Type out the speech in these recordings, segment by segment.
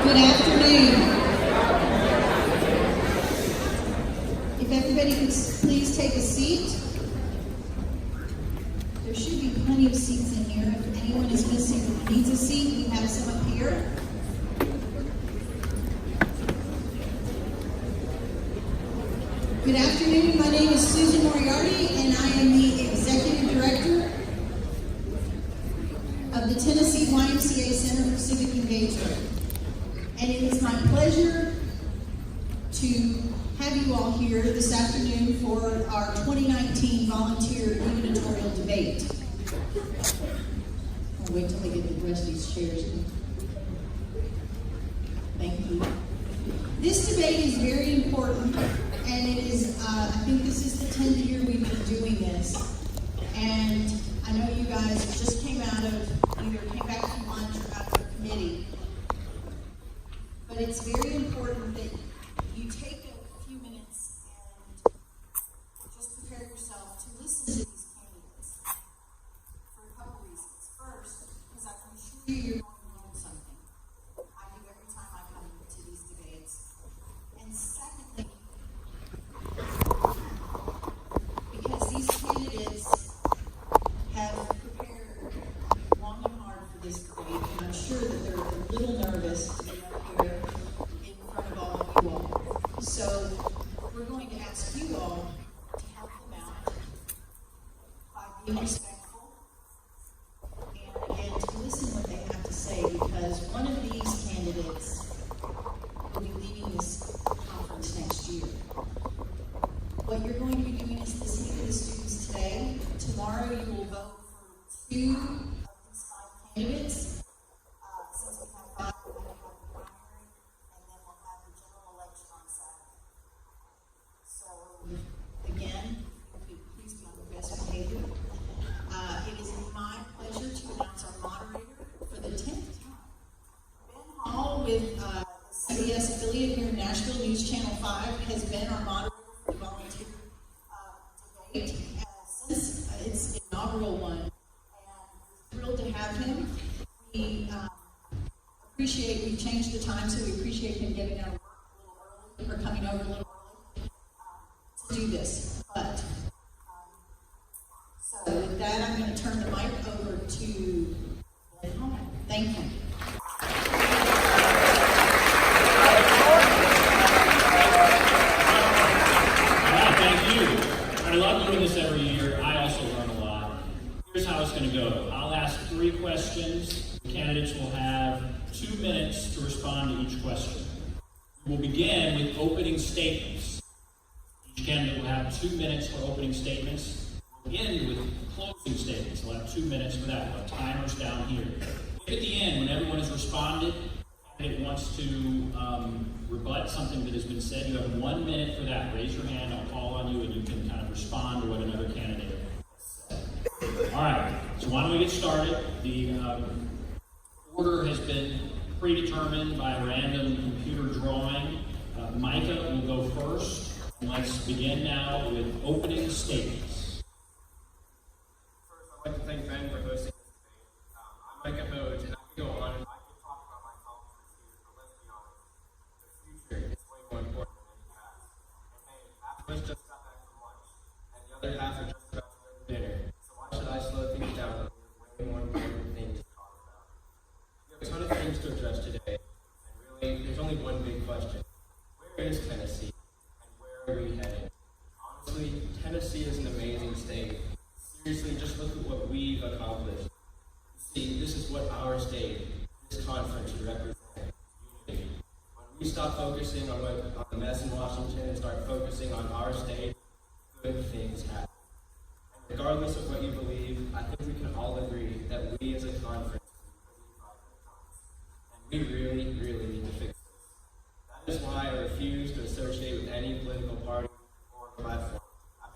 Good afternoon. If everybody could please take a seat. There should be plenty of seats in here. If anyone is missing or needs a seat, we have some up here. Good afternoon. My name is Susan Moriarty, and I am the Executive Director of the Tennessee YMCA Center for Civic Engagement. And it is my pleasure to have you all here this afternoon for our 2019 Volunteer Gubernatorial Debate. I'll wait till they get the rest of these chairs. Thank you. This debate is very important, and it is, I think this is the 10th year we've been doing this. And I know you guys just came back from lunch or out of the committee. But it's very important that you take a few minutes and just prepare yourself to listen to these candidates for a couple reasons. First, because I can assure you you're going to learn something. I do every time I come to these debates. And secondly, because these candidates have prepared long and hard for this debate, and I'm sure that they're a little nervous to be up here in front of all of you all. So we're going to ask you all to help them out by being respectful and to listen what they have to say, because one of these candidates will be leading this conference next year. What you're going to be doing is listening to the students today. Tomorrow you will vote for 2 of these 5 candidates. Since we have 5, we're going to have the primary, and then we'll have the general election on Saturday. So, again, please be on the best behavior. It is my pleasure to announce our moderator for the 10th time. Ben Hall with the CBS affiliate here in Nashville, News Channel 5, has been our moderator for the volunteer debate since its inaugural one. And we're thrilled to have him. We've changed the time, so we appreciate him getting out of work a little early, or coming over a little early to do this. But, so with that, I'm going to turn the mic over to Ben Hall. Thank you. Thank you. I love doing this every year. I also learn a lot. Here's how it's going to go. I'll ask 3 questions. The candidates will have 2 minutes to respond to each question. We'll begin with opening statements. Each candidate will have 2 minutes for opening statements. We'll end with closing statements. We'll have 2 minutes for that. We'll have timers down here. At the end, when everyone has responded, and it wants to rebut something that has been said, you have 1 minute for that. Raise your hand, I'll call on you, and you can kind of respond to what another candidate has said. All right, so why don't we get started? The order has been predetermined by a random computer drawing. Micah will go first. And let's begin now with opening statements. First, I'd like to thank Ben for hosting this debate. I'm Micah Hoge, and I could go on and I could talk about my accomplishments here, but let's be honest, the future is way more important than any past. And hey, half of us just got back from lunch, and the other half are just about to go to dinner. So why should I slow things down when we have way more important things to talk about? We have a ton of things to address today, and really, there's only one big question. Where is Tennessee? And where are we headed? Honestly, Tennessee is an amazing state. Seriously, just look at what we've accomplished. See, this is what our state, this conference should represent, unity. When we stop focusing on the mess in Washington and start focusing on our state, good things happen. And regardless of what you believe, I think we can all agree that we as a conference and we really, really need to fix this. That is why I refuse to associate with any political party or platform.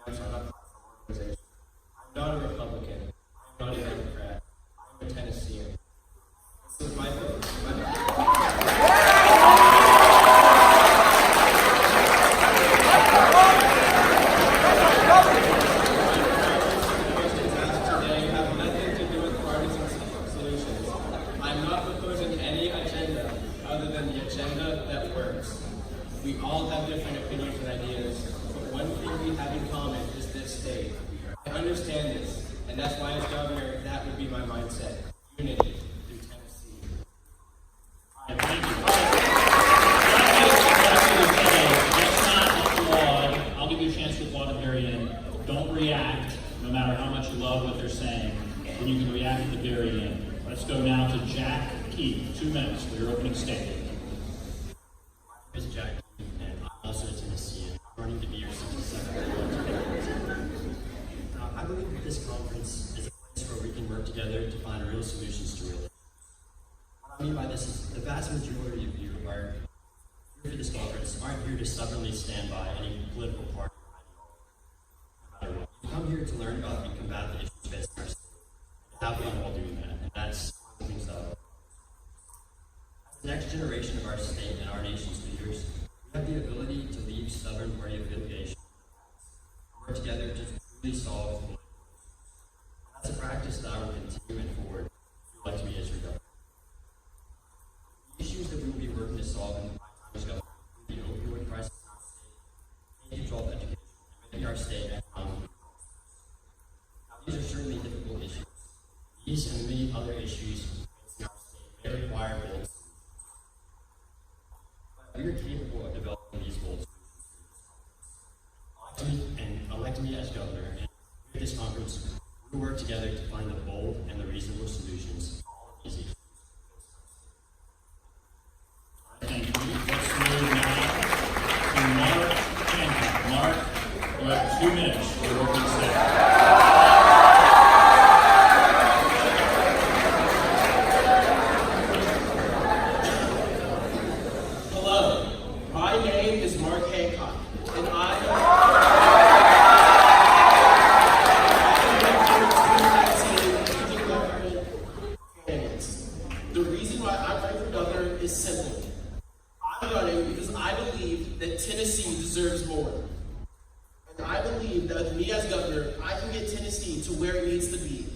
I'm sorry, not platform, organization. I'm not a Republican. I'm not a Democrat. I'm a Tennessean. This is my vote. Questions asked today have nothing to do with partisan solutions. I'm not proposing any agenda. We all have different opinions and ideas, but one thing we have in common is this state. I understand this, and that's why as governor, that would be my mindset. Unity through Tennessee. All right, thank you. All right. Let's not applaud. I'll give you a chance to applaud at the very end. Don't react, no matter how much you love what they're saying. And you can react at the very end. Let's go now to Jack Keith. 2 minutes for your opening statement. My name is Jack Keith, and I'm also a Tennessean. I'm running to be your 67th. I believe that this conference is a place where we can work together to find real solutions to real issues. What I mean by this is the vast majority of you who are here for this conference aren't here to stubbornly stand by any political party or ideology. No matter what. You come here to learn about and combat the issues facing our state, and have fun while doing that. And that's one of the things that I love. As the next generation of our state and our nation's leaders, we have the ability to leave stubborn party affiliation and work together to truly solve political issues. And that's a practice that I will continue and forward if you elect me as your governor. The issues that we will be working to solve in my time as governor include the opioid crisis in our state, K-12 education, and making our state economically prosperous. Now, these are certainly difficult issues. These and many other issues facing our state may require bold solutions. But we are capable of developing these bold solutions. Elect me as governor, and at this conference, we will work together to find the bold and the reasonable solutions to all of these issues. Thank you. Let's move now to Mark Hancock. Mark, you have 2 minutes for your opening statement. Hello, my name is Mark Hancock, and I candidates. The reason why I'm running for governor is simple. I'm running because I believe that Tennessee deserves more. And I believe that with me as governor, I can get Tennessee to where it needs to be.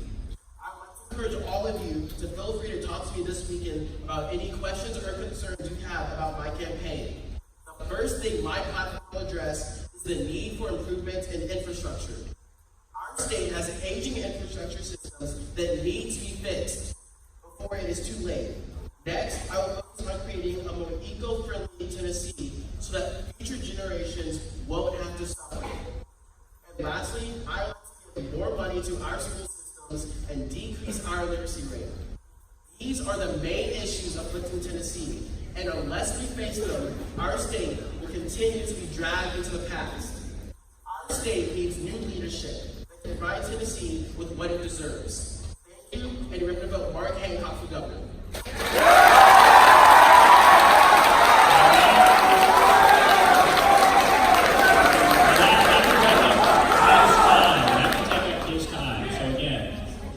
I want to encourage all of you to feel free to talk to me this weekend about any questions or concerns you have about my campaign. The first thing my platform will address is the need for improvements in infrastructure. Our state has aging infrastructure systems that need to be fixed before it is too late. Next, I will focus on creating a more eco-friendly Tennessee so that future generations won't have to suffer. And lastly, I want to give more money to our school systems and decrease our literacy rate. These are the main issues afflicting Tennessee, and unless we face them, our state will continue to be dragged into the past. Our state needs new leadership that can provide Tennessee with what it deserves. Thank you, and remember to vote Mark Hancock for governor.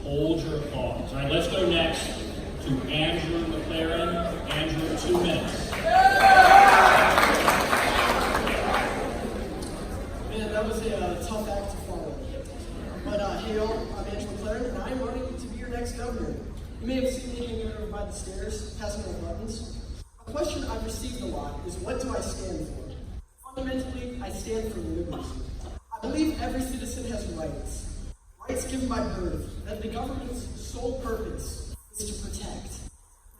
Hold your applause. All right, let's go next to Andrew McLaren. Andrew, 2 minutes. Man, that was a tough act to follow. But hey y'all, I'm Andrew McLaren, and I'm running to be your next governor. You may have seen me hanging over by the stairs, passing out buttons. A question I've received a lot is, what do I stand for? Fundamentally, I stand for liberty. I believe every citizen has rights. Rights given by birth, that the government's sole purpose is to protect.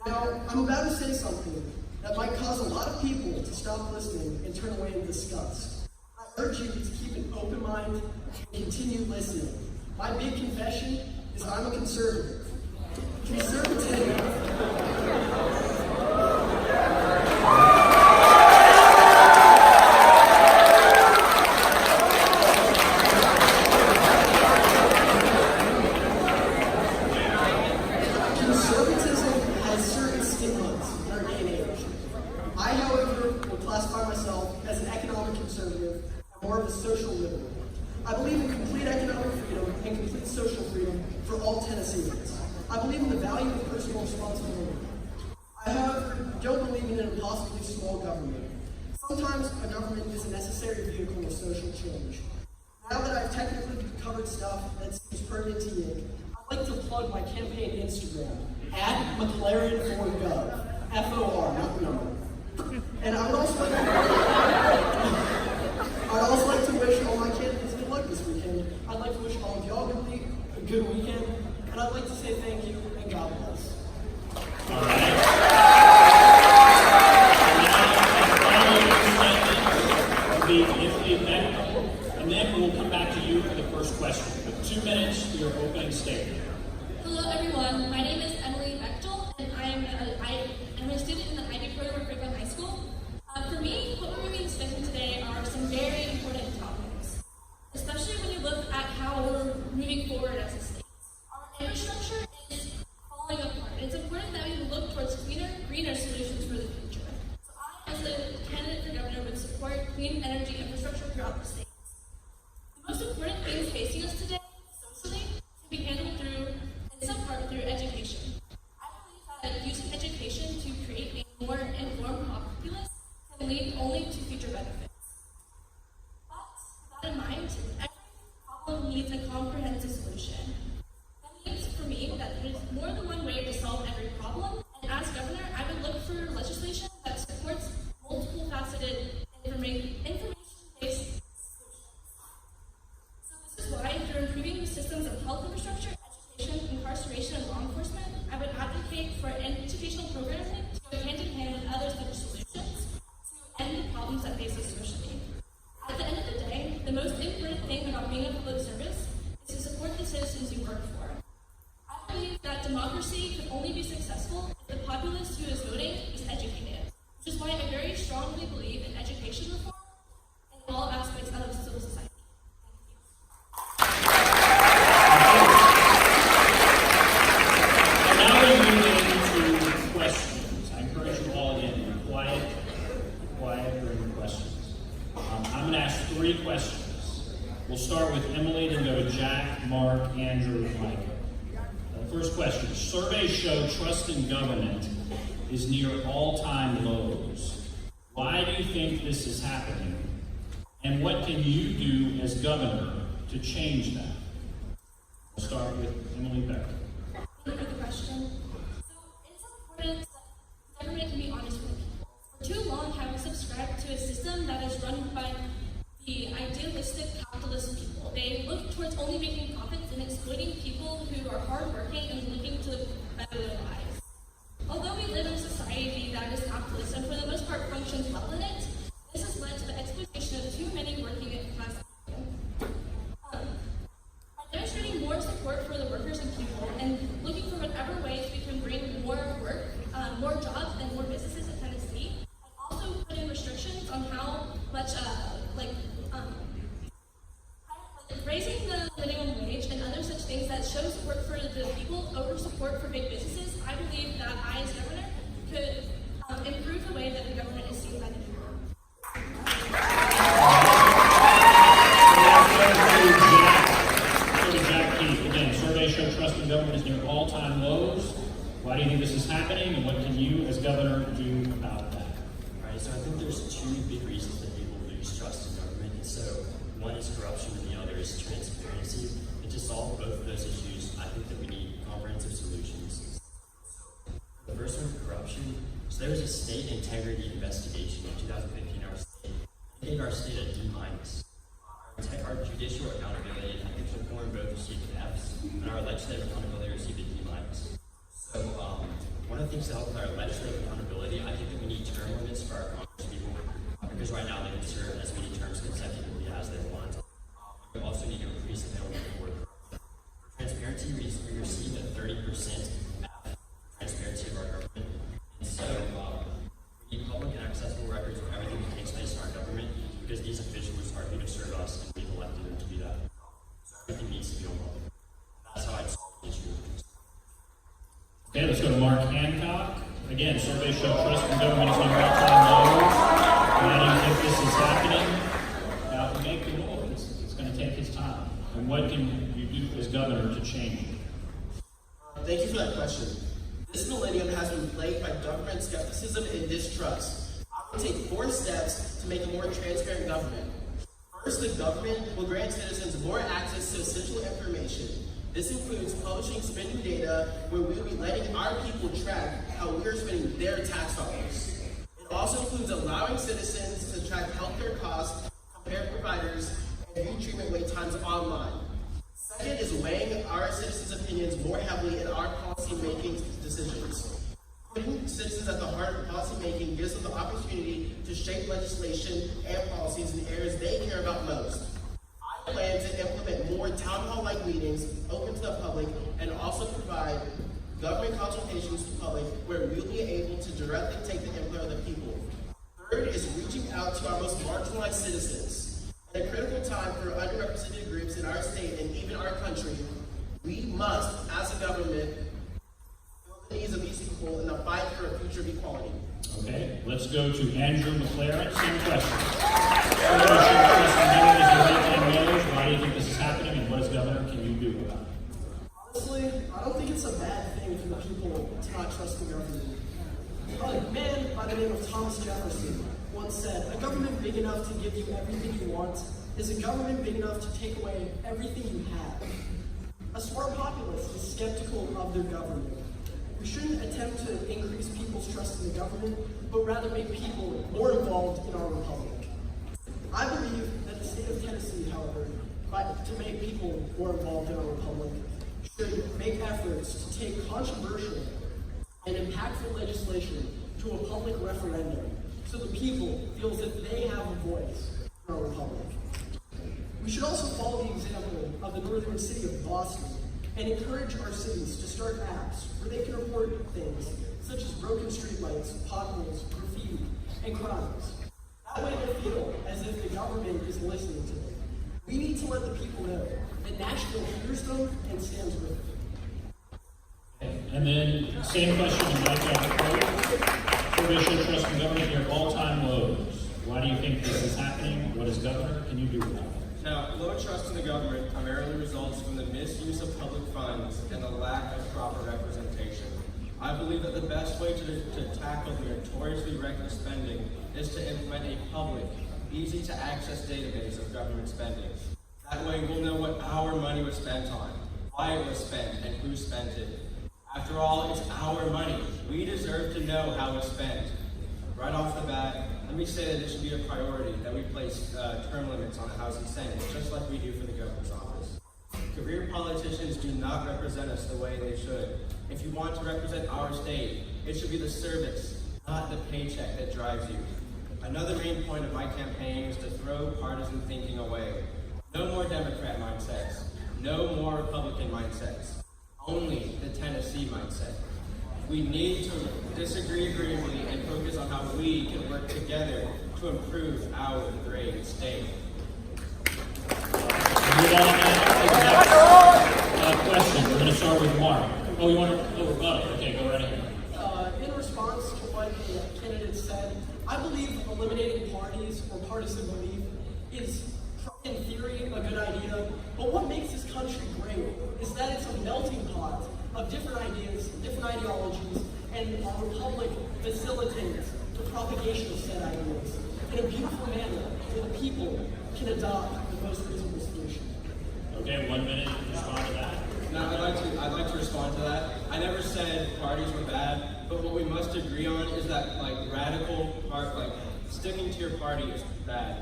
Now, I'm about to say something that might cause a lot of people to stop listening and turn away in disgust. I urge you to keep an open mind and continue listening. My big confession is I'm a conservative. Conservatism has certain stigmas in our day and age. I, however, will classify myself as an economic conservative and more of a social liberal. I believe in complete economic freedom and complete social freedom for all Tennesseans. I believe in the value of personal responsibility. I, however, don't believe in an impossibly small government. Sometimes a government is a necessary vehicle of social change. Now that I've technically covered stuff that seems pertinent to you, I'd like to plug my campaign Instagram, @McLaren4Gov, F-O-R, not the number. And I would also like to clean energy infrastructure throughout the state. The most important things facing us today, socially, can be handled through, in some part, through education. I believe that using education to create a more informed populace can lead only to future benefits. But, with that in mind, every problem needs a comprehensive solution. That means, for me, that there's more than one way to solve every problem, and as governor, I would look for legislation that supports multiple faceted information-based solutions. So this is why, through improving the systems of health infrastructure, education, incarceration, and law enforcement, I would advocate for educational programming to go hand in hand with other such solutions to end the problems that face us socially. At the end of the day, the most important thing about being a public service is to support the citizens you work for. I believe that democracy can only be successful if the populace who is voting is educated, which is why I very strongly believe in education reform in all aspects of civil society. Now we move into questions. I encourage you all again to be quiet during the questions. I'm going to ask 3 questions. We'll start with Emily, then go to Jack, Mark, Andrew, and Micah. First question. Surveys show trust in government is near all-time lows. Why do you think this is happening? And what can you do as governor to change that? We'll start with Emily Becker. Thank you for the question. So it's important that government can be honest with people. For too long, have we subscribed to a system that is run by the idealistic capitalist people. They look towards only making profits and exploiting people who are hardworking and looking to better their lives. Although we live in a society that is capitalist and for the most part functions well in it, this has led to the exploitation of too many working class people. By demonstrating more support for the workers and people and looking for whatever ways we can bring more work, more jobs, and more businesses in Tennessee, and also put in restrictions on how much raising the minimum wage and other such things that show support for the people over support for big businesses, I believe that I, as governor, could improve the way that the government is seen by the people. Jack Keith. Again, surveys show trust in government is near all-time lows. Why do you think this is happening, and what can you, as governor, do about that? All right, so I think there's 2 big reasons that people lose trust in government. And so one is corruption and the other is transparency. And to solve both of those issues, I think that we need comprehensive solutions. The first one, corruption. So there was a state integrity investigation in 2015 in our state. It gave our state a D-. Our judicial accountability and ethics reform both received Fs, and our legislative accountability received a D-. So one of the things to help with our legislative accountability, I think that we need term limits for our congresspeople, because right now they can serve as many terms consecutively as they want. We also need to increase the penalty for corruption. For transparency, we received a 30% transparency of our government. And so we need public and accessible records of everything that takes place in our government, because these officials are here to serve us and we've elected them to do that. So everything needs to be on public. That's how I'd solve the issue. Okay, let's go to Mark Hancock. Again, surveys show trust in government is near all-time lows. Why do you think this is happening? Now, to make the noise, it's going to take its time. And what can you do as governor to change it? Thank you for that question. This millennium has been plagued by government skepticism and distrust. I will take 4 steps to make a more transparent government. First, the government will grant citizens more access to essential information. This includes publishing spending data where we will be letting our people track how we are spending their tax dollars. It also includes allowing citizens to track healthcare costs, compare providers, and view treatment wait times online. Second is weighing our citizens' opinions more heavily in our policy-making decisions. Putting citizens at the heart of policy-making gives them the opportunity to shape legislation and policies in areas they care about most. I plan to implement more town hall-like meetings open to the public and also provide government consultations to the public where we'll be able to directly take the input of the people. Third is reaching out to our most marginalized citizens. At a critical time for underrepresented groups in our state and even our country, we must, as a government, fill the needs of these people in the fight for a future of equality. Okay. let's go to Andrew McLaren. Same question. Prohibition of trusting government as your right-hand knows. Why do you think this is happening, and what as governor can you do about it? Honestly, I don't think it's a bad thing for the people to not trust the government. A man by the name of Thomas Jefferson once said, "A government big enough to give you everything you want is a government big enough to take away everything you have." A smart populace is skeptical of their government. We shouldn't attempt to increase people's trust in the government, but rather make people more involved in our republic. I believe that the state of Tennessee, however, to make people more involved in our republic, should make efforts to take controversial and impactful legislation to a public referendum so the people feel that they have a voice in our republic. We should also follow the example of the northern city of Boston and encourage our cities to start apps where they can report things such as broken streetlights, potholes, graffiti, and crimes. That way they feel as if the government is listening to them. We need to let the people know that Nashville hears them and stands with them. And then, same question to Mike Apple. Prohibition of trust in government near all-time lows. Why do you think this is happening? What as governor can you do about it? Now, low trust in the government primarily results from the misuse of public funds and the lack of proper representation. I believe that the best way to tackle the notoriously reckless spending is to implement a public, easy-to-access database of government spending. That way, we'll know what our money was spent on, why it was spent, and who spent it. After all, it's our money. We deserve to know how it's spent. Right off the bat, let me say that it should be a priority that we place term limits on the House and Senate, just like we do for the governor's office. Career politicians do not represent us the way they should. If you want to represent our state, it should be the service, not the paycheck that drives you. Another main point of my campaign is to throw partisan thinking away. No more Democrat mindsets. No more Republican mindsets. Only the Tennessee mindset. We need to disagree agreeably and focus on how we can work together to improve our great state. Question. We're going to start with Mark. Oh, you want to? Oh, rebuttal. Okay, go right ahead. In response to what the candidate said, I believe eliminating parties or partisan belief is, in theory, a good idea. But what makes this country great is that it's a melting pot of different ideas, different ideologies, and our republic facilitates the propagation of said ideas in a beautiful manner where the people can adopt the most reasonable solution. Okay, 1 minute to respond to that. Now, I'd like to respond to that. I never said parties were bad, but what we must agree on is that radical, sticking to your party is bad.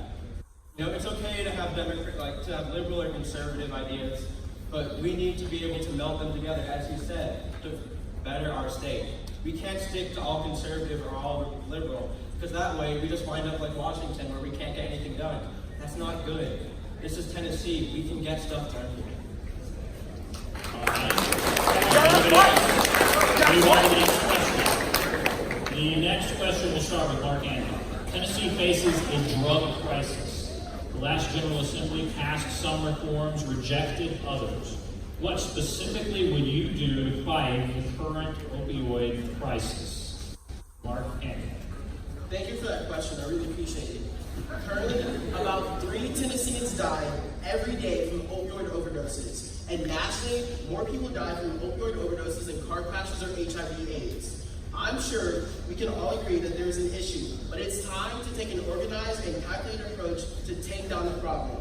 You know, it's okay to have to have liberal or conservative ideas, but we need to be able to meld them together, as you said, to better our state. We can't stick to all conservative or all liberal, because that way we just wind up like Washington where we can't get anything done. That's not good. This is Tennessee. We can get stuff done here. The next question will start with Mark Anthony. Tennessee faces a drug crisis. The last General Assembly passed some reforms, rejected others. What specifically would you do to fight the current opioid crisis? Mark Anthony. Thank you for that question. I really appreciate it. Currently, about 3 Tennesseans die every day from opioid overdoses. And nationally, more people die from opioid overdoses than car crashes or HIV/AIDS. I'm sure we can all agree that there is an issue, but it's time to take an organized and calculated approach to take down the problem.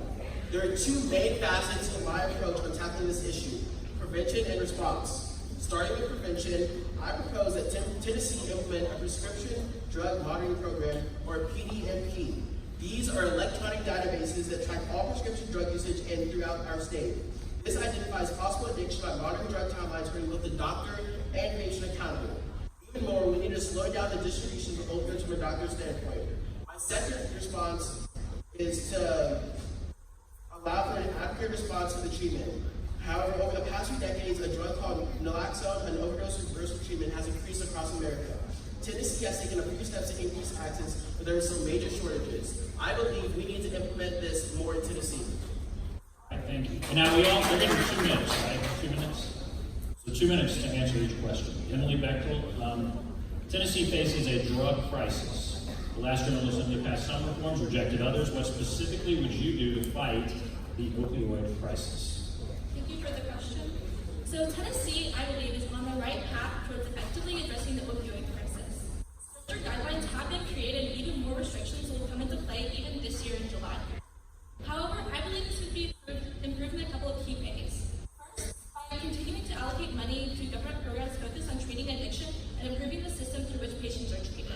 There are 2 main facets of my approach on tackling this issue: prevention and response. Starting with prevention, I propose that Tennessee implement a prescription drug monitoring program, or PDMP. These are electronic databases that track all prescription drug usage and throughout our state. This identifies possible addiction by monitoring drug timelines, holding both the doctor and patient accountable. Even more, we need to slow down the distribution of opioids from a doctor's standpoint. My second response is to allow for an accurate response to the treatment. However, over the past few decades, a drug called naloxone, an overdose reversal treatment, has increased across America. Tennessee has taken a few steps to increase access, but there are some major shortages. I believe we need to implement this more in Tennessee. All right, thank you. And now we're getting 2 minutes, right? 2 minutes? So 2 minutes to answer each question. Emily Bechtel, Tennessee faces a drug crisis. The last General Assembly passed some reforms, rejected others. What specifically would you do to fight the opioid crisis? Thank you for the question. So Tennessee, I believe, is on the right path towards effectively addressing the opioid crisis. Stricter guidelines have been created and even more restrictions will come into play even this year in July. However, I believe this would be improved in a couple of key ways. First, by continuing to allocate money to government programs focused on treating addiction and improving the system through which patients are treated.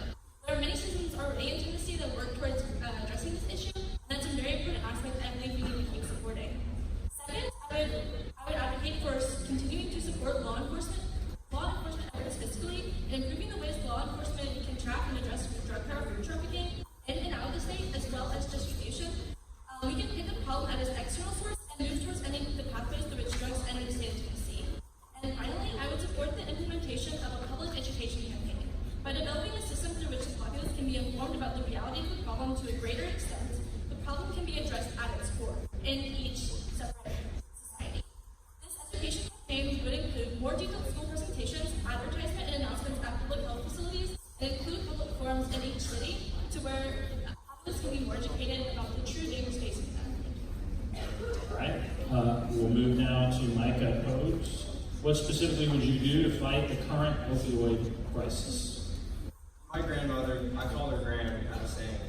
There are many systems already in Tennessee that work towards addressing this issue, and that's a very important aspect I believe we need to keep supporting. Second, I would advocate for continuing to support law enforcement efforts fiscally and improving the ways law enforcement can track and address drug trafficking in and out of the state as well as distribution. We can hit the problem at its external source and move towards ending the pathways through which drugs enter the state of Tennessee. And finally, I would support the implementation of a public education campaign. By developing a system through which the populace can be informed about the reality of the problem to a greater extent, the problem can be addressed at its core in each separate society. This education campaign would include more detailed school presentations, advertisement, and announcements at public health facilities, and include public forums in each city to where populace can be more educated about the true dangers facing them. All right. We'll move now to Micah Pogues. What specifically would you do to fight the current opioid crisis? My grandmother, I call her Gran, I was saying,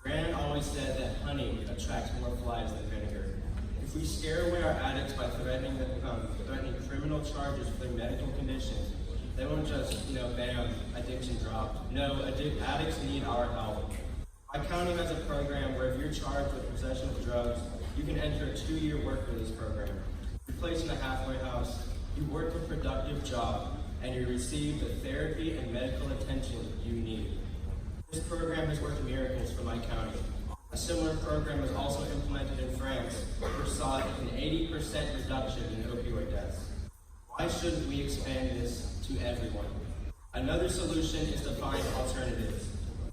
Gran always said that honey attracts more flies than vinegar. If we scare away our addicts by threatening criminal charges for their medical conditions, they won't just, bam, addiction dropped. No, addicts need our help. My county has a program where if you're charged with possession of drugs, you can enter a 2-year work release program. You're placed in a halfway house, you work a productive job, and you receive the therapy and medical attention you need. This program has worked miracles for my county. A similar program was also implemented in France, which saw an 80% reduction in opioid deaths. Why shouldn't we expand this to everyone? Another solution is to find alternatives.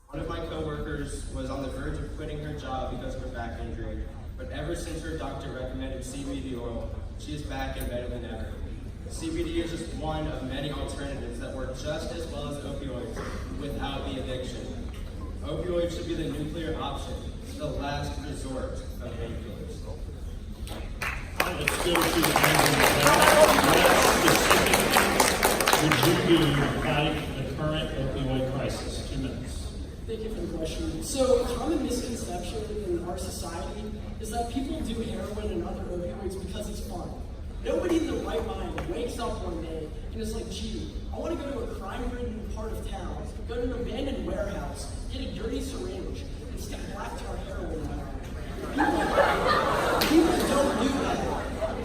One of my coworkers was on the verge of quitting her job because of her back injury, but ever since her doctor recommended CBD oil, she is back and better than ever. CBD is just one of many alternatives that work just as well as opioids without the addiction. Opioids should be the nuclear option, the last resort of painkillers. Let's go to the What specifically would you do to fight the current opioid crisis? 2 minutes. Thank you for the question. So, a common misconception in our society is that people do heroin and other opioids because it's fun. Nobody in their right mind wakes up one day and is like, gee, I want to go to a crime-ridden part of town, go to an abandoned warehouse, get a dirty syringe, and stick black tar heroin in my arm. People don't do that.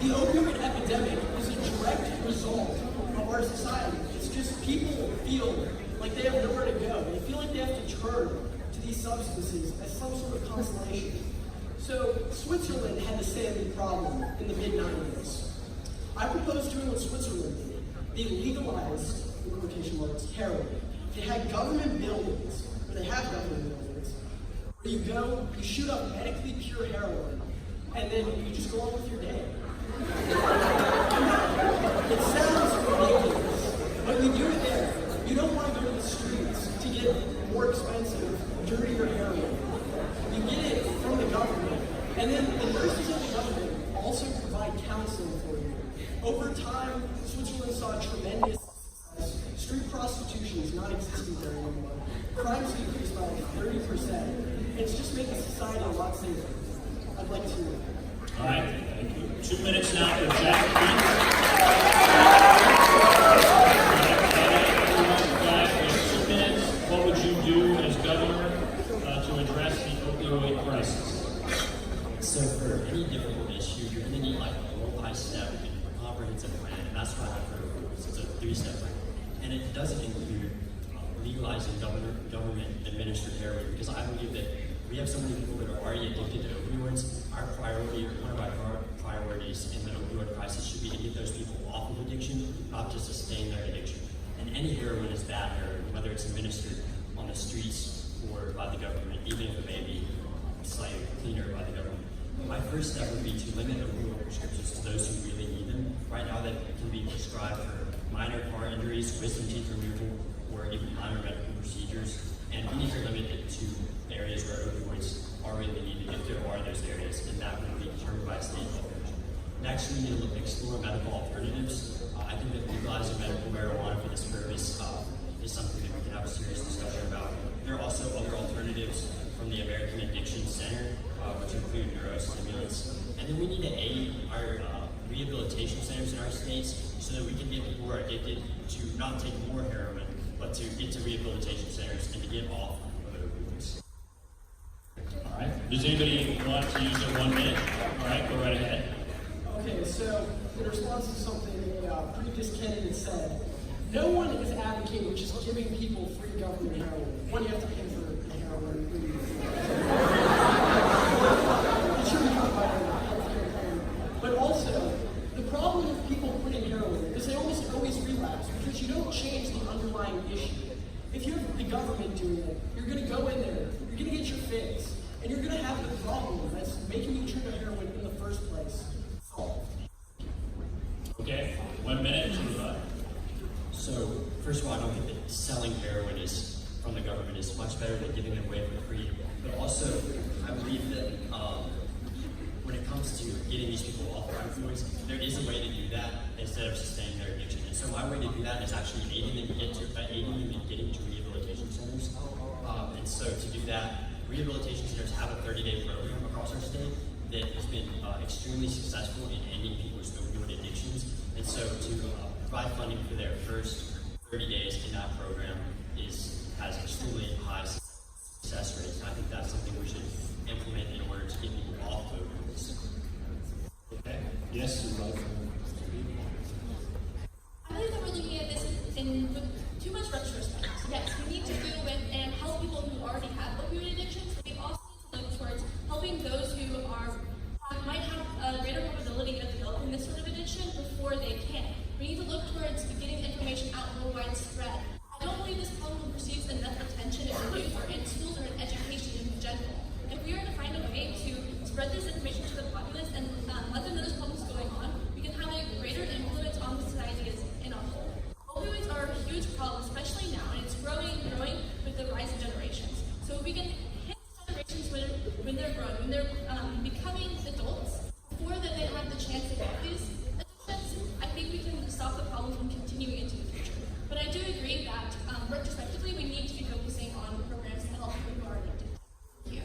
The opioid epidemic is a direct result of our society. It's just people feel like they have nowhere to go. They feel like they have to turn to these substances as some sort of consolation. So Switzerland had the same problem in the mid-90s. I proposed doing what Switzerland did. They legalized, in quotation marks, heroin. They had government buildings, or they have government buildings, where you go, you shoot up medically pure heroin, and then you just go on with your day. It sounds ridiculous, but you do it there. You don't want to go to the streets to get more expensive, dirtier heroin. You get it from the government, and then the nurses of the government also provide counseling for you. Over time, Switzerland saw tremendous success. Street prostitution is not existing there anymore. Crimes decreased by like 30%. It's just making society a lot safer. I'd like to. All right, thank you. 2 minutes now for Jack Keith. Jack, 2 minutes. What would you do as governor to address the opioid crisis? So for any difficult issue, you're going to need like a multi-step comprehensive plan, and that's what I've heard of. It's a 3-step plan. And it doesn't include legalizing government-administered heroin, because I believe that we have so many people that are already addicted to opioids. Our priority, or one of our priorities in the opioid crisis, should be to get those people off of addiction, not just sustain their addiction. And any heroin is bad heroin, whether it's administered on the streets or by the government, even if it may be slightly cleaner by the government. My first step would be to limit opioid prescriptions to those who really need them. Right now, that can be prescribed for minor car injuries, wisdom teeth removal, or even minor medical procedures. And we need to limit it to areas where opioids are really needed, if there are those areas, and that will be determined by state level. Next, we need to explore medical alternatives. I think that legalizing medical marijuana for this purpose is something that we can have a serious discussion about. There are also other alternatives from the American Addiction Center, which include neurostimulants. And then we need to aid our rehabilitation centers in our states so that we can get people who are addicted to not take more heroin, but to get to rehabilitation centers and to get off of opioids. All right. Does anybody want to use their 1 minute? All right, go right ahead. Okay, so in response to something a previous candidate said, no one is advocating just giving people free government heroin. One, you have to pay for the heroin. It shouldn't come by a healthcare plan. But also, the problem with people quitting heroin is they almost always relapse because you don't change the underlying issue. If you have the government doing it, you're going to go in there, you're going to get your fix, and you're going to have the problem that's making you turn to heroin in the first place solved. Okay, 1 minute. So, first of all, I don't think that selling heroin from the government is much better than giving it away for free. But also, I believe that when it comes to getting these people off opioids, there is a way to do that instead of sustaining their addiction. And so my way to do that is actually aiding them in getting to rehabilitation centers. And so to do that, rehabilitation centers have a 30-day program across our state that has been extremely successful in ending people's opioid addictions. And so to provide funding for their first 30 days in that program has extremely high success rates. And I think that's something we should implement in order to get people off opioids. Okay. Yes, you'd like to. I believe that we're looking at this with too much retrospect. Yes, we need to deal with and help people who already have opioid addictions, but we also need to look towards helping those who might have a greater probability of developing this sort of addiction before they can. We need to look towards getting information out more widespread. I don't believe this problem receives enough attention in the news or in schools or in education in general. If we are to find a way to spread this information to the populace and let them know this problem is going on, we can have a greater influence on the society as in a whole. Opioids are a huge problem, especially now, and it's growing with the rise of generations. So if we can hit generations when they're grown, when they're becoming adults, before that they have the chance to get these addictions, I think we can stop the problem from continuing into the future. But I do agree that retrospectively we need to be focusing on programs to help people who are addicted. Thank you.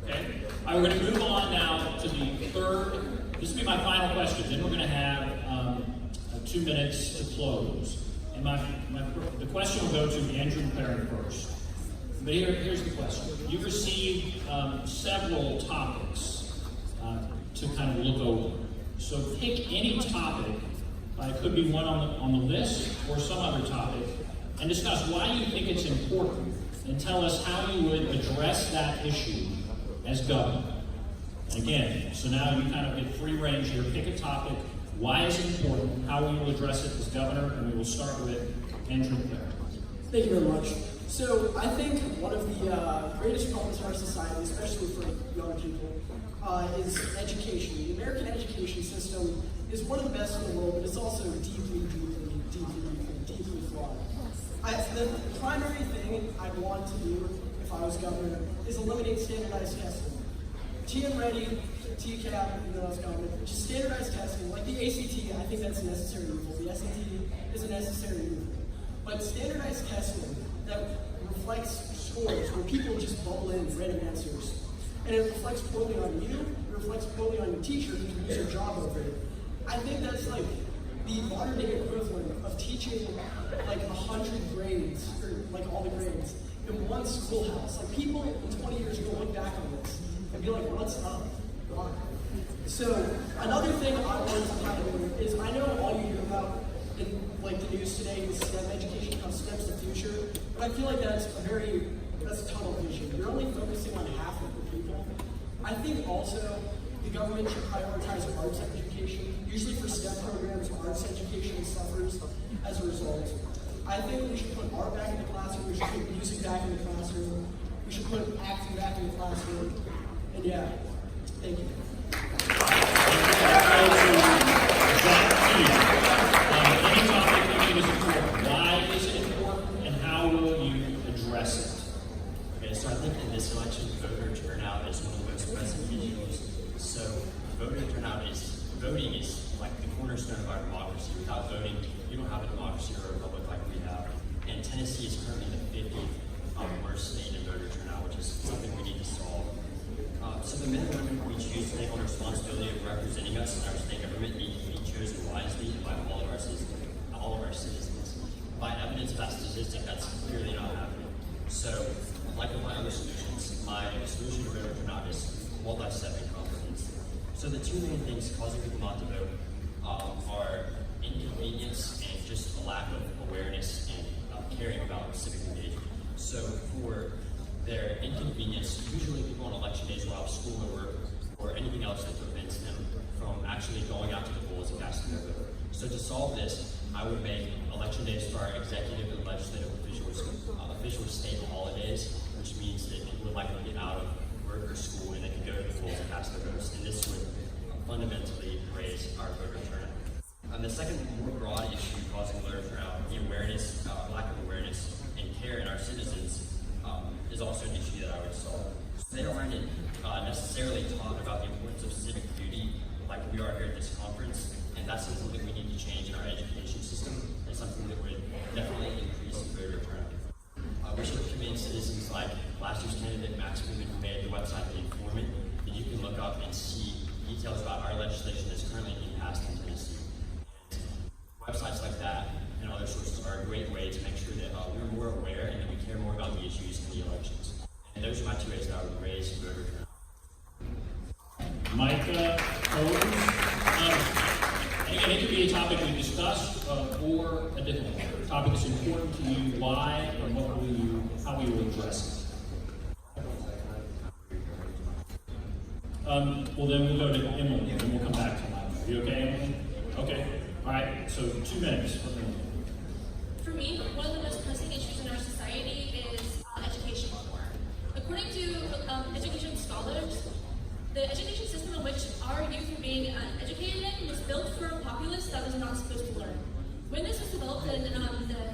Okay. All right, we're going to move on now to the third. This will be my final question. Then we're going to have 2 minutes to close. And the question will go to Andrew McLaren first. But here's the question. You've received several topics to kind of look over. So pick any topic. It could be one on the list or some other topic, and discuss why you think it's important, and tell us how you would address that issue as governor. And again, so now you kind of get free range here. Pick a topic. Why is it important? How we will address it as governor, and we will start with Andrew McLaren. Thank you very much. So I think one of the greatest problems in our society, especially for young people, is education. The American education system is one of the best in the world, but it's also deeply flawed. The primary thing I'd want to do if I was governor is eliminate standardized testing. TM Ready, TCAP, even though I was governor, just standardized testing, like the ACT, I think that's a necessary evil. The SAT is a necessary evil. But standardized testing that reflects scores where people just bubble in random answers. And it reflects poorly on you, it reflects poorly on your teacher who can lose your job over it. I think that's like the modern day equivalent of teaching like 100 grades, or like all the grades, in one schoolhouse. Like people in 20 years are going to look back on this and be like, what's up? Why? So another thing I wanted to highlight is I know all you hear about in like the news today is STEM education, how STEM's the future, but I feel like that's tunnel vision. You're only focusing on half of the people. I think also the government should prioritize arts education. Usually for STEM programs, arts education suffers as a result. I think we should put art back in the classroom, we should put music back in the classroom, we should put acting back in the classroom, and yeah, thank you. Any topic you think is important, why is it important, and how will you address Okay, so I think in this election, voter turnout is one of the most pressing issues. So voting is like the cornerstone of our democracy. Without voting, you don't have a democracy or a republic like we have. And Tennessee is currently the 50th worst state in voter turnout, which is something we need to solve. So the men and women we choose to take on the responsibility of representing us in our state government need to be chosen wisely by all of our citizens. By evidence-based statistics, that's clearly not happening. So, like with my other solutions, my solution to voter turnout is multi-step incompetence. So the two main things causing people not to vote are inconvenience and just a lack of awareness and caring about civic engagement. So for their inconvenience, usually people on election days will have school or work or anything else that prevents them from actually going out to the polls and casting their vote. So to solve this, I would make election days for our executive and legislative official state holidays, which means that people would likely get out of work or school and they can go to the polls and cast their votes. And this would fundamentally raise our voter turnout. And the second more broad issue causing voter turnout, the awareness, lack of awareness and care in our citizens, is also an issue that I would solve. So they aren't necessarily taught about the importance of civic duty like we are here at this conference, and that's something that we need to change in our education system, and something that would definitely increase voter turnout. We should convince citizens like last year's candidate Max Newman, who made the website The Informant, that you can look up and see details about our legislation that's currently being passed in Tennessee. And websites like that and other sources are a great way to make sure that we're more aware and that we care more about the issues in the elections. And those are my two ways that I would raise voter turnout. Micah, and again, it could be a topic we discussed or a different topic that's important to you, why, and how we will address it. Well, then we'll go to Emily, and then we'll come back to Micah. You okay, Emily? Okay. All right, so 2 minutes. For me, one of the most pressing issues in our society is education reform. According to education scholars, the education system in which our youth are being educated in was built for a populace that was not supposed to learn. When this was developed in the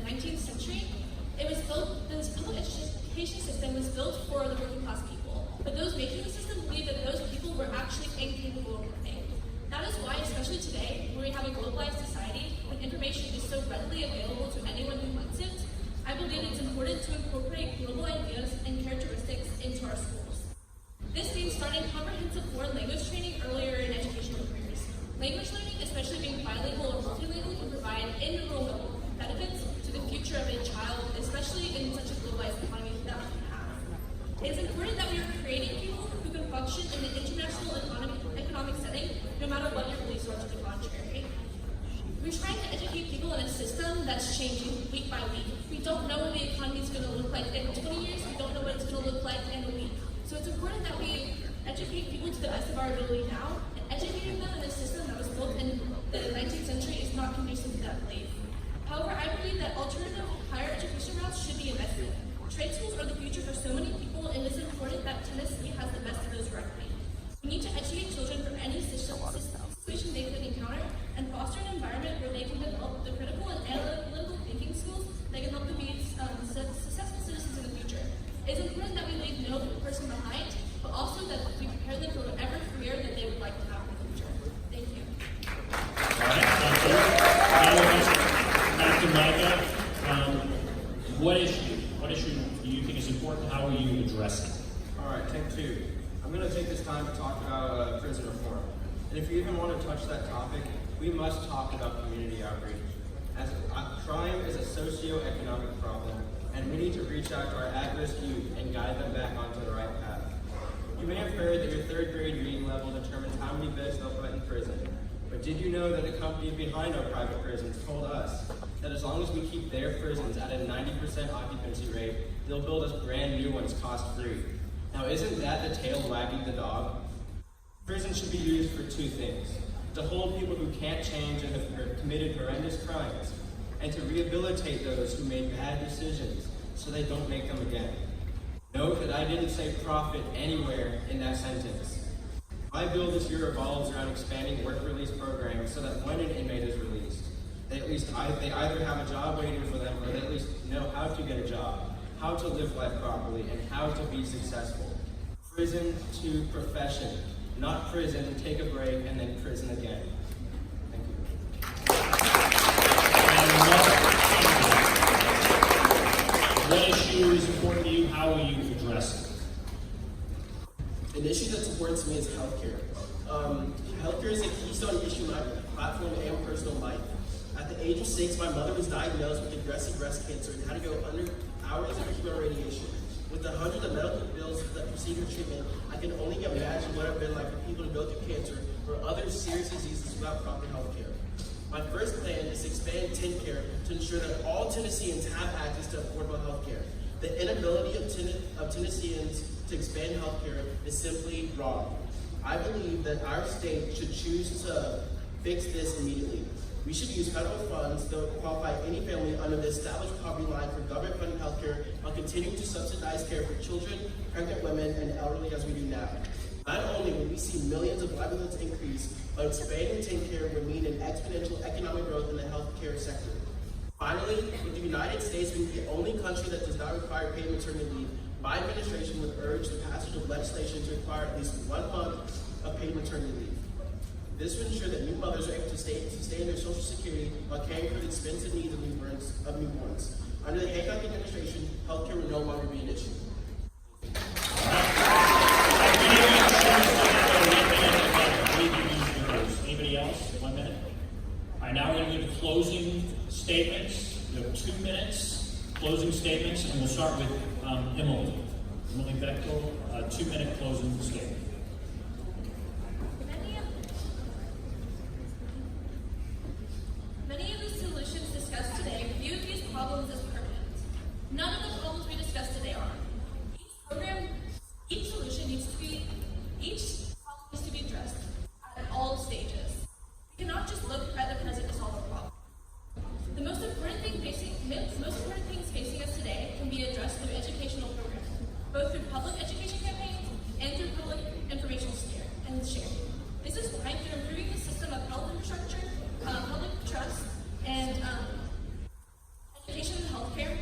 19th century, this public education system was built for the working class people. But those making the system believed that those people were actually incapable of learning. That is why, especially today, when we have a globalized society, when information is so readily available to anyone who wants it, I believe it's important to incorporate global ideas and characteristics into our schools. This means starting comprehensive foreign language training earlier in educational careers. Language learning, especially being bilingual or multilingual, can provide innumerable benefits to the future of a child, especially in such a globalized economy that we have. It is important that we are creating people who can function in the international economic setting, no matter what your beliefs are to the contrary. We're trying to educate people in a system that's changing week by week. We don't know what the economy is going to look like in 20 years. We don't know what it's going to look like in a week. So it's important that we educate people to the best of our ability now, and educating them in a system that was built in the 19th century is not conducive to that belief. However, I believe that alternative higher education routes should be invested in. Trade schools are the future for so many people, and it's important that Tennessee has the best of those directly. We need to educate children from any situation they could encounter and foster an environment where they can develop the critical and analytical thinking skills that can help them be successful citizens in the future. It's important that we leave no person behind, but also that we prepare them for whatever career that they would like to have in the future. Thank you. All right, thank you. Now we'll back to Micah. What issue do you think is important? How will you address it? All right, take two. I'm going to take this time to talk about prison reform. And if you even want to touch that topic, we must talk about community outreach. As crime is a socio-economic problem, and we need to reach out to our at-risk youth and guide them back onto the right path. You may have heard that your third grade reading level determines how many beds they'll put in prison. But did you know that the company behind our private prisons told us that as long as we keep their prisons at a 90% occupancy rate, they'll build us brand new ones cost-free. Now, isn't that the tail wagging the dog? Prison should be used for two things: to hold people who can't change and have committed horrendous crimes, and to rehabilitate those who made bad decisions so they don't make them again. Note that I didn't say profit anywhere in that sentence. My bill this year revolves around expanding work release programs so that when an inmate is released, they either have a job waiting for them or they at least know how to get a job. how to live life properly, and how to be successful. Prison to profession, not prison, take a break, and then prison again. Thank you. What issue is important to you? How will you address it? An issue that's important to me is healthcare. Healthcare is a keystone issue in my platform and personal life. At the age of 6, my mother was diagnosed with aggressive breast cancer and had to go under hours of chemo radiation. With the hundreds of medical bills that precede her treatment, I can only imagine what it would have been like for people to go through cancer or other serious diseases without proper healthcare. My first plan is to expand TennCare to ensure that all Tennesseans have access to affordable healthcare. The inability of Tennesseans to expand healthcare is simply wrong. I believe that our state should choose to fix this immediately. We should use federal funds to qualify any family under the established poverty line for government-funded healthcare while continuing to subsidize care for children, pregnant women, and elderly as we do now. Not only will we see millions of livelihoods increase, but expanding TennCare would mean an exponential economic growth in the healthcare sector. Finally, with the United States being the only country that does not require paid maternity leave, my administration would urge the passage of legislation to require at least 1 month of paid maternity leave. This would ensure that new mothers are able to sustain their Social Security while caring for the expensive needs of newborns. Under the Hancock administration, healthcare would no longer be an issue. Anybody else? 1 minute? All right, now we're going to do closing statements. We have 2 minutes, closing statements, and we'll start with Emily. Emily Bechtel, 2-minute closing statement. Many of the solutions discussed today view these problems as permanent. None of the problems we discussed today are. Each solution needs to be addressed at all stages. We cannot just look at the present to solve a problem. The most important things facing us today can be addressed through educational programs, both through public education campaigns and through public information sharing. This is why through improving the system of health infrastructure, public trust, and education and healthcare,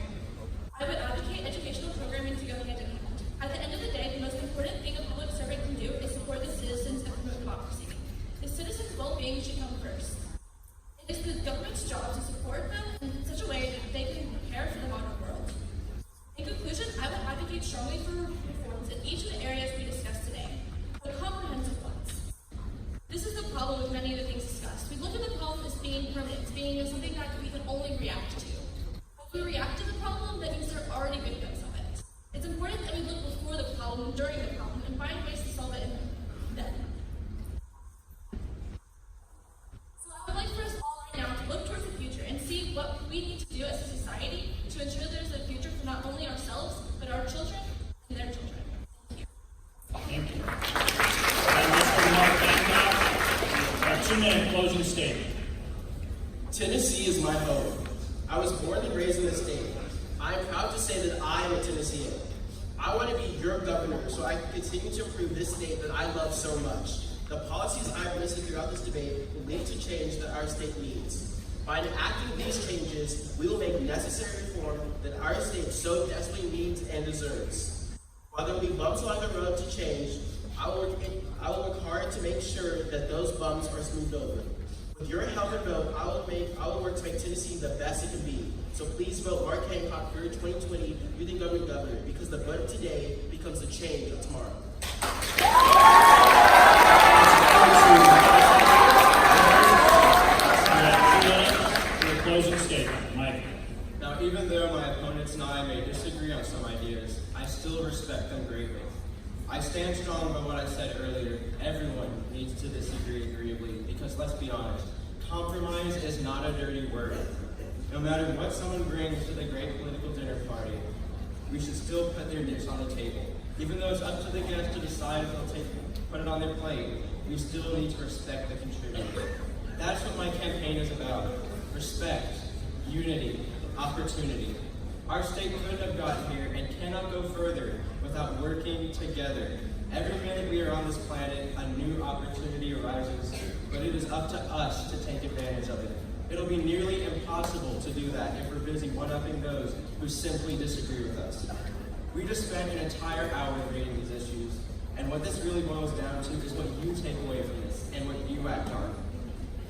I would advocate educational programming to go hand in hand. At the end of the day, the most important thing a public servant can do is support the citizens and promote democracy. The citizens' well-being should come first. It is the government's job to support them in such a way that they can prepare for the modern world. In conclusion, I would advocate strongly for reforms in each of the areas we discussed today, but comprehensive ones. This is the problem with many of the things discussed. We look at the problem as being permanent, as being something that we can only react to. If we react to the problem, that means there are already victims of it. It's important that we look before the problem, during the problem, and find ways to solve it then. So I would like for us all right now to look towards the future and see what we need to do as a society to ensure there's a future for not only ourselves, but our children and their children. Thank you. A 2-minute closing statement. Tennessee is my home. I was born and raised in this state. I am proud to say that I am a Tennessean. I want to be your governor so I can continue to improve this state that I love so much. The policies I've listed throughout this debate will lead to change that our state needs. By enacting these changes, we will make necessary reform that our state so desperately needs and deserves. While there will be bumps along the road to change, I will work hard to make sure that those bumps are smoothed over. With your help and vote, I will work to make Tennessee the best it can be. So please vote Mark Hancock for your 2020 Youth and Government Governor, because the vote of today becomes the change of tomorrow. Closing statement, Mike. Now, even though my opponents and I may disagree on some ideas, I still respect them greatly. I stand strong by what I said earlier. Everyone needs to disagree agreeably, because let's be honest, compromise is not a dirty word. No matter what someone brings to the great political dinner party, we should still put their dish on the table. Even though it's up to the guest to decide if they'll put it on their plate, we still need to respect the contributor. That's what my campaign is about. Respect, unity, opportunity. Our state couldn't have gotten here and cannot go further without working together. Every minute we are on this planet, a new opportunity arises, but it is up to us to take advantage of it. It'll be nearly impossible to do that if we're busy one-upping those who simply disagree with us. We just spent an entire hour debating these issues, and what this really boils down to is what you take away from this and what you act on.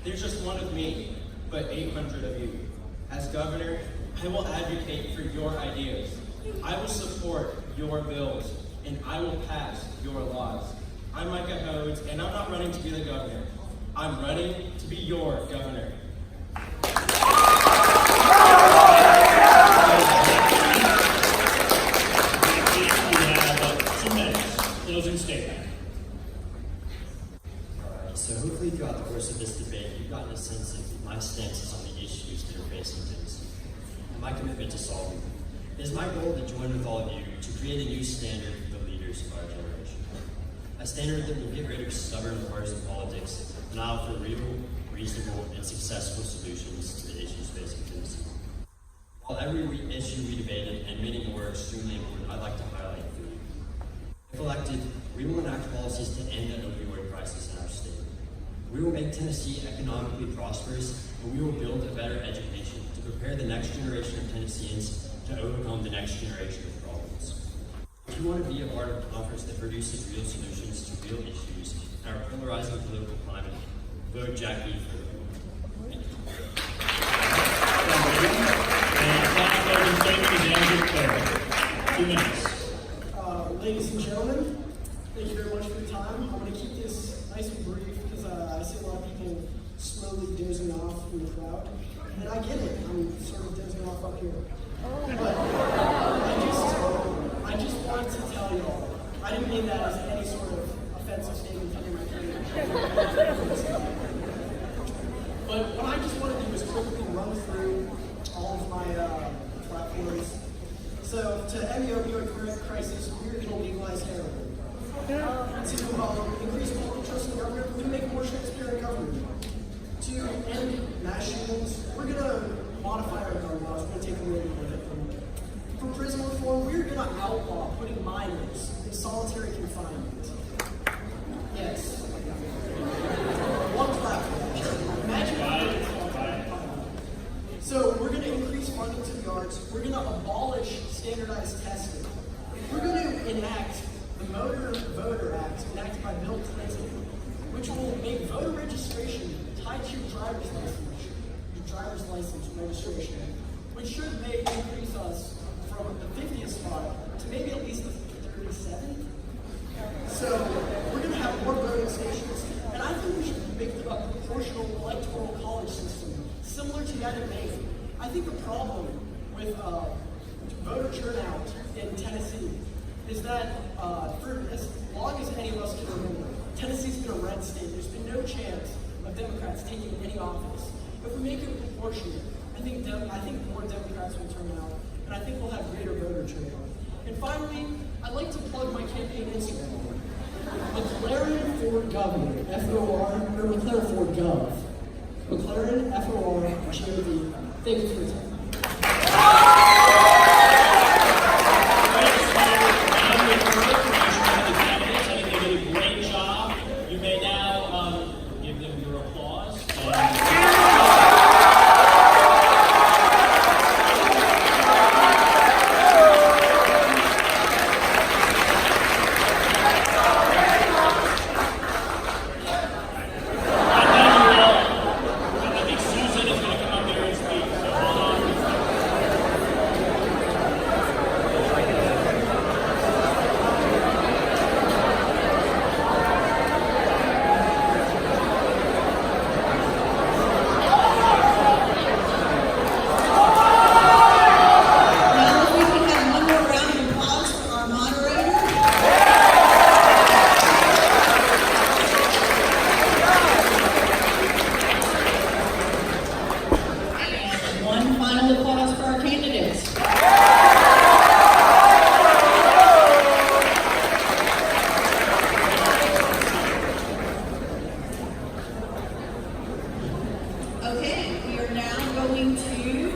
There's just one of me, but 800 of you. As governor, I will advocate for your ideas. I will support your bills, and I will pass your laws. I'm Micah Hodes, and I'm not running to be the governor. I'm running to be your governor. Closing statement. So hopefully throughout the course of this debate, you've gotten a sense of my stances on the issues that are facing Tennessee, and my commitment to solving them. It is my goal to join with all of you to create a new standard for the leaders of our generation. A standard that will get rid of stubborn partisan politics and allow for real, reasonable, and successful solutions to the issues facing Tennessee. While every issue we debated and many more are extremely important, I'd like to highlight three. If elected, we will enact policies to end the opioid crisis in our state. We will make Tennessee economically prosperous, and we will build a better education to prepare the next generation of Tennesseans to overcome the next generation of problems. If you want to be a part of a conference that produces real solutions to real issues in our polarizing political climate, vote Jackie for the vote. Thank you. 2 minutes. Ladies and gentlemen, thank you very much for your time. I'm going to keep this nice and brief because I see a lot of people slowly dozing off in the crowd. And I get it. I'm sort of dozing off up here. But I just wanted to tell you all, I didn't mean that as any sort of offensive statement to my But what I just want to do is quickly run through all of my platforms. So, to end the opioid crisis, we're going to legalize heroin. To increase public trust in government, we're going to make more transparent government. To end mass shootings, we're going to modify our gun laws. We're going to take away the victim. For prison reform, we're going to outlaw putting minors in solitary confinement. Yes. One platform. Imagine. So we're going to increase funding to the arts. We're going to abolish standardized testing. We're going to enact the Motor Voter Act enacted by Bill Clinton, which will make voter registration tied to your driver's license registration, which should increase us from the 50th spot to maybe at least the 37th. So we're going to have more voting stations, and I think we should make a proportional electoral college system similar to that in Maine. I think the problem with voter turnout in Tennessee is that for as long as any of us can remember, Tennessee's been a red state. There's been no chance of Democrats taking any office. If we make it proportionate, I think more Democrats will turn out, and I think we'll have greater voter turnout. And finally, I'd like to plug my campaign Instagram. McLaren for Governor, F-O-R, or McLaren for Gov. McLaren, F-O-R, G-O-V. Thank you for your time. Great job. You may now give them your applause. Okay, we are now going to